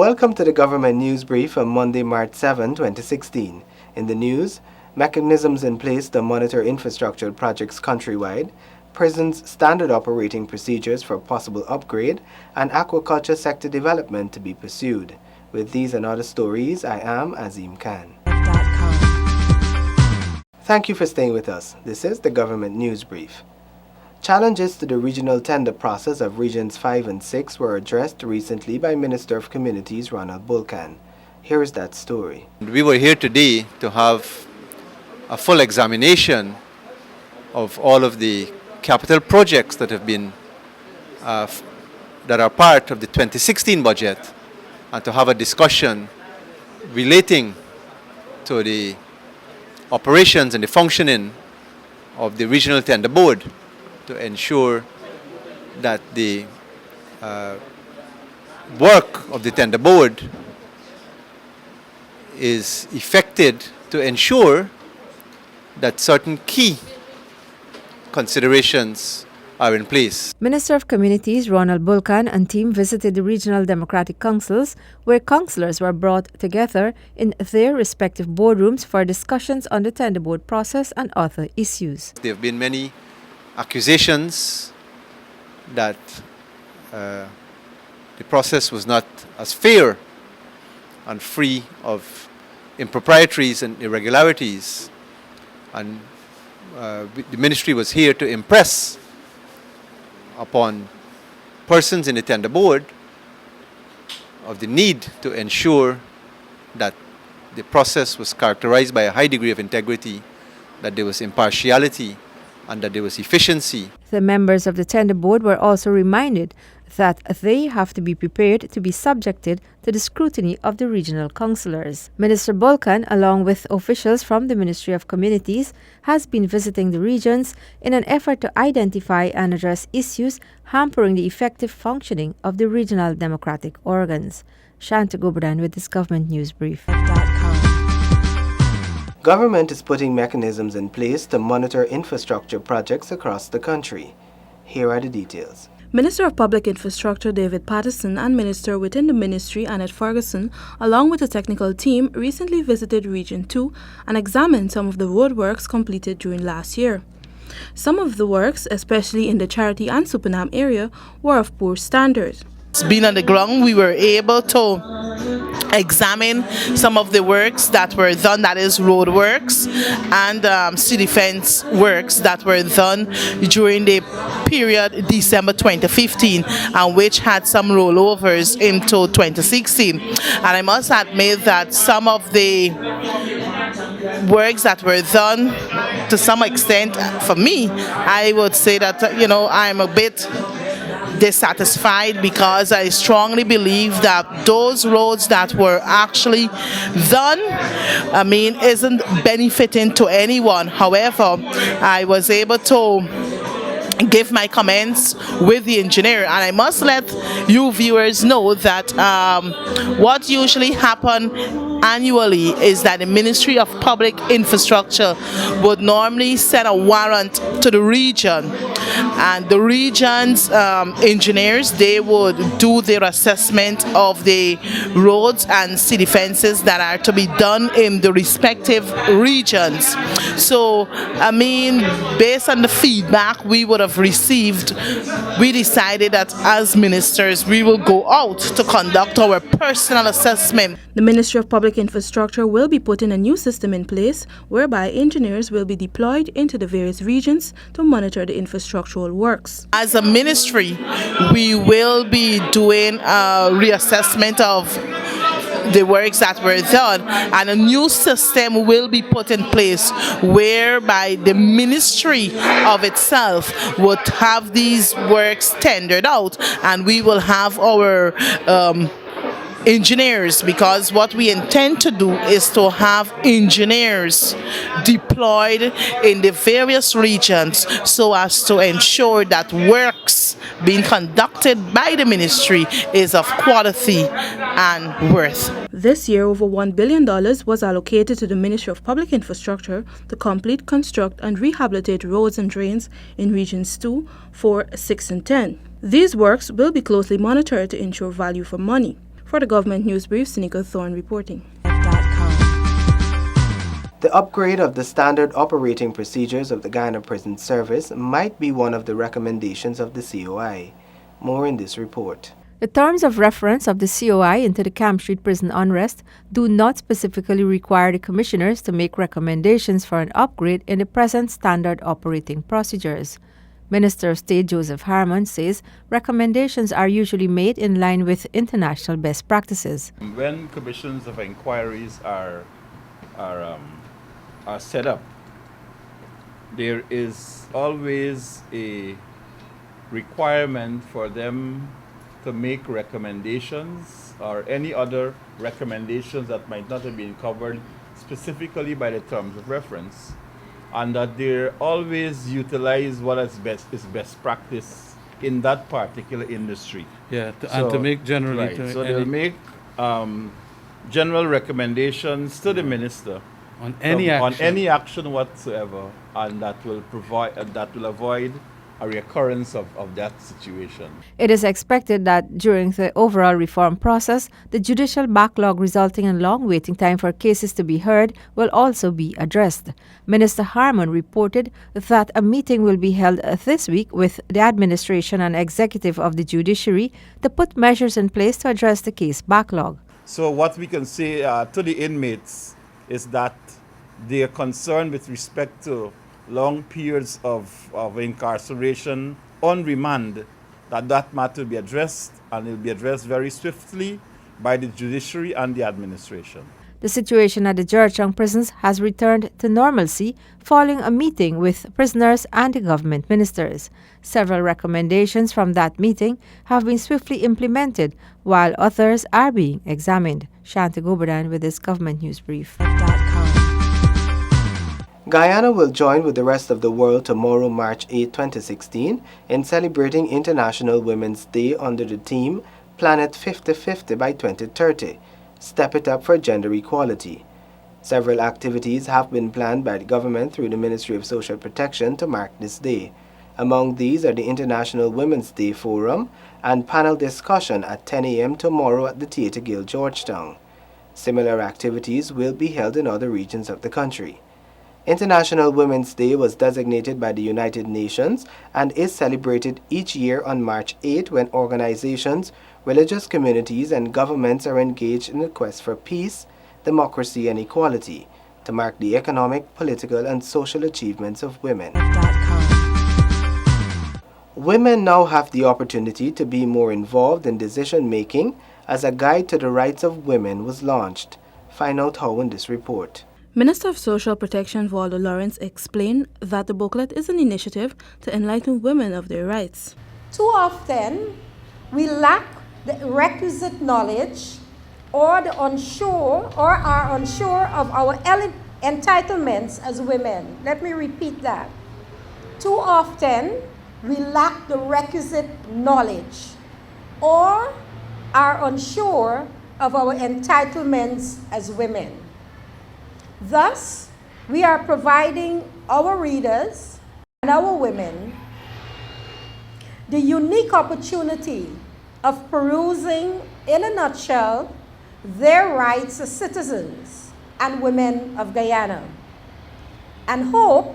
Welcome to the Government News Brief on Monday, March 7, 2016. In the news, mechanisms in place to monitor infrastructure projects countrywide, prisons' standard operating procedures for possible upgrade, and aquaculture sector development to be pursued. With these and other stories, I am Azim Khan. Thank you for staying with us. This is the Government News Brief. Challenges to the regional tender process of Regions 5 and 6 were addressed recently by Minister of Communities Ronald Bulkan. Here is that story. We were here today to have a full examination of all of the capital projects that have been that are part of the 2016 budget, and to have a discussion relating to the operations and the functioning of the regional tender board, to ensure that the work of the tender board is effected, to ensure that certain key considerations are in place. Minister of Communities Ronald Bulkan and team visited the regional democratic councils, where councillors were brought together in their respective boardrooms for discussions on the tender board process and other issues. There have been many accusations that the process was not as fair and free of improprieties and irregularities, and the ministry was here to impress upon persons in the tender board of the need to ensure that the process was characterized by a high degree of integrity, that there was impartiality, and that there was efficiency. The members of the tender board were also reminded that they have to be prepared to be subjected to the scrutiny of the regional councillors. Minister Bulkan, along with officials from the Ministry of Communities, has been visiting the regions in an effort to identify and address issues hampering the effective functioning of the regional democratic organs. Shanta Gobodan with this Government News Brief. Government is putting mechanisms in place to monitor infrastructure projects across the country. Here are the details. Minister of Public Infrastructure David Patterson and Minister within the Ministry Annette Ferguson, along with a technical team, recently visited Region 2 and examined some of the roadworks completed during last year. Some of the works, especially in the Charity and Supernam area, were of poor standard. Being on the ground, we were able to examine some of the works that were done, that is road works and city fence works that were done during the period December 2015, and which had some rollovers into 2016. And I must admit that some of the works that were done, to some extent, for me, I would say that, I'm a bit dissatisfied, because I strongly believe that those roads that were actually done, isn't benefiting to anyone. However, I was able to give my comments with the engineer, and I must let you viewers know that what usually happens annually is that the Ministry of Public Infrastructure would normally send a warrant to the region, and the region's engineers, they would do their assessment of the roads and city fences that are to be done in the respective regions. So, based on the feedback we would have received, we decided that as ministers, we will go out to conduct our personal assessment. The Ministry of Public Infrastructure will be putting a new system in place whereby engineers will be deployed into the various regions to monitor the infrastructural works. As a ministry, we will be doing a reassessment of the works that were done, and a new system will be put in place whereby the ministry of itself would have these works tendered out, and we will have our engineers, because what we intend to do is to have engineers deployed in the various regions so as to ensure that works being conducted by the ministry is of quality and worth. This year, over $1 billion was allocated to the Ministry of Public Infrastructure to complete, construct, and rehabilitate roads and drains in Regions 2, 4, 6, and 10. These works will be closely monitored to ensure value for money. For the Government News Brief, Sinika Thorne reporting. The upgrade of the standard operating procedures of the Guyana Prison Service might be one of the recommendations of the COI. More in this report. The terms of reference of the COI into the Camp Street prison unrest do not specifically require the commissioners to make recommendations for an upgrade in the present standard operating procedures. Minister of State Joseph Harmon says recommendations are usually made in line with international best practices. When commissions of inquiries are set up, there is always a requirement for them to make recommendations or any other recommendations that might not have been covered specifically by the terms of reference, and that they always utilize what is best practice in that particular industry. Yeah, and to make generally. Right, so they'll make general recommendations to the minister on any action whatsoever, and that will avoid a recurrence of that situation. It is expected that during the overall reform process, the judicial backlog resulting in long waiting time for cases to be heard will also be addressed. Minister Harmon reported that a meeting will be held this week with the administration and executive of the judiciary to put measures in place to address the case backlog. So what we can say to the inmates is that they are concerned with respect to long periods of incarceration on remand, that matter will be addressed, and it will be addressed very swiftly by the judiciary and the administration. The situation at the Georgetown prisons has returned to normalcy following a meeting with prisoners and the government ministers. Several recommendations from that meeting have been swiftly implemented, while others are being examined. Shanta Goberdan with this Government News Brief. Guyana will join with the rest of the world tomorrow, March 8, 2016, in celebrating International Women's Day under the theme Planet 50-50 by 2030, Step It Up for Gender Equality. Several activities have been planned by the government through the Ministry of Social Protection to mark this day. Among these are the International Women's Day Forum and panel discussion at 10 a.m. tomorrow at the Theatre Guild, Georgetown. Similar activities will be held in other regions of the country. International Women's Day was designated by the United Nations and is celebrated each year on March 8 when organizations, religious communities, and governments are engaged in the quest for peace, democracy, and equality to mark the economic, political, and social achievements of women. Women now have the opportunity to be more involved in decision-making as a guide to the rights of women was launched. Find out how in this report. Minister of Social Protection Waldo Lawrence explained that the booklet is an initiative to enlighten women of their rights. Too often, we lack the requisite knowledge or are unsure of our entitlements as women. Let me repeat that. Too often, we lack the requisite knowledge or are unsure of our entitlements as women. Thus, we are providing our readers and our women the unique opportunity of perusing, in a nutshell, their rights as citizens and women of Guyana, and hope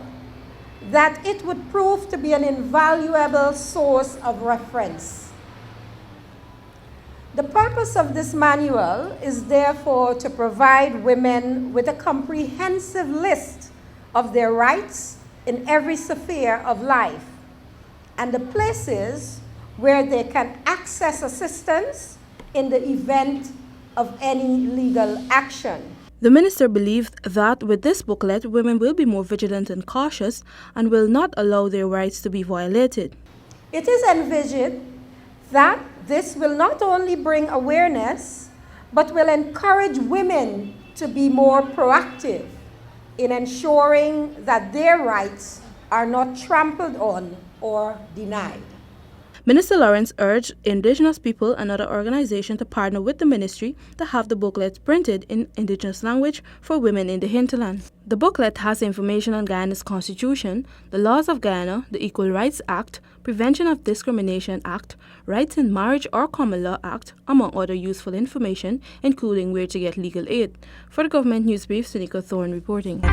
that it would prove to be an invaluable source of reference. The purpose of this manual is therefore to provide women with a comprehensive list of their rights in every sphere of life and the places where they can access assistance in the event of any legal action. The minister believed that with this booklet, women will be more vigilant and cautious and will not allow their rights to be violated. It is envisioned that this will not only bring awareness, but will encourage women to be more proactive in ensuring that their rights are not trampled on or denied. Minister Lawrence urged Indigenous people and other organizations to partner with the ministry to have the booklets printed in Indigenous language for women in the hinterland. The booklet has information on Guyana's constitution, the laws of Guyana, the Equal Rights Act, Prevention of Discrimination Act, Rights in Marriage or Common Law Act, among other useful information, including where to get legal aid. For the Government News Brief, Sunika Thorne reporting.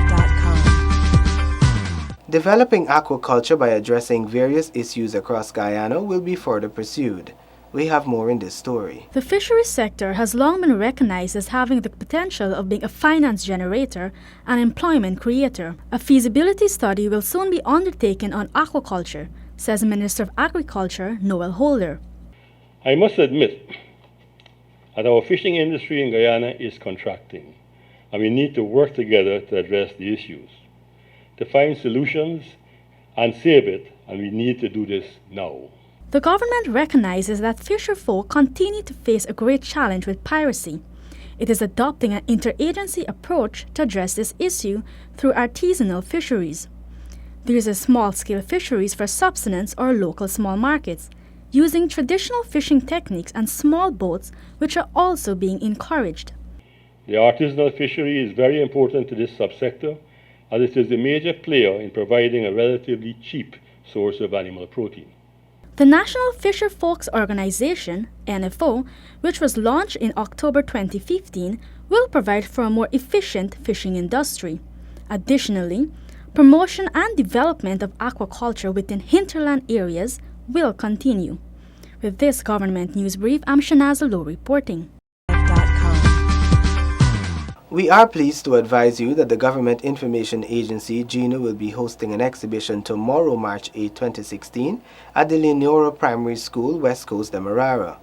Developing aquaculture by addressing various issues across Guyana will be further pursued. We have more in this story. The fisheries sector has long been recognized as having the potential of being a finance generator and employment creator. A feasibility study will soon be undertaken on aquaculture, says Minister of Agriculture Noel Holder. I must admit that our fishing industry in Guyana is contracting, and we need to work together to address the issues, to find solutions and save it, and we need to do this now. The government recognizes that fisherfolk continue to face a great challenge with piracy. It is adopting an interagency approach to address this issue through artisanal fisheries. These are small-scale fisheries for subsistence or local small markets, using traditional fishing techniques and small boats, which are also being encouraged. The artisanal fishery is very important to this subsector, as it is a major player in providing a relatively cheap source of animal protein. The National Fisher Folks Organization, NFO, which was launched in October 2015, will provide for a more efficient fishing industry. Additionally, promotion and development of aquaculture within hinterland areas will continue. With this Government News Brief, I'm Shanaz Alo reporting. We are pleased to advise you that the Government Information Agency, GINA, will be hosting an exhibition tomorrow, March 8, 2016, at the Leonora Primary School, West Coast, Demerara.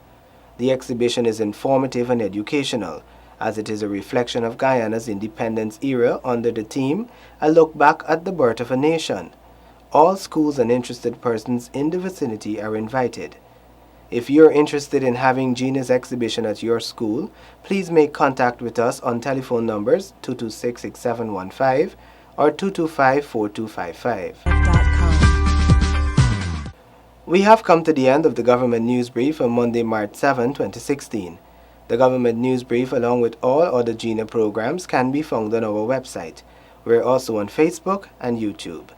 The exhibition is informative and educational, as it is a reflection of Guyana's independence era under the theme, A Look Back at the Birth of a Nation. All schools and interested persons in the vicinity are invited. If you're interested in having GINA's exhibition at your school, please make contact with us on telephone numbers 226-6715 or 225-4255. We have come to the end of the Government News Brief for Monday, March 7, 2016. The Government News Brief, along with all other GINA programs, can be found on our website. We're also on Facebook and YouTube.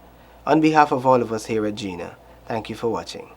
On behalf of all of us here at GINA, thank you for watching.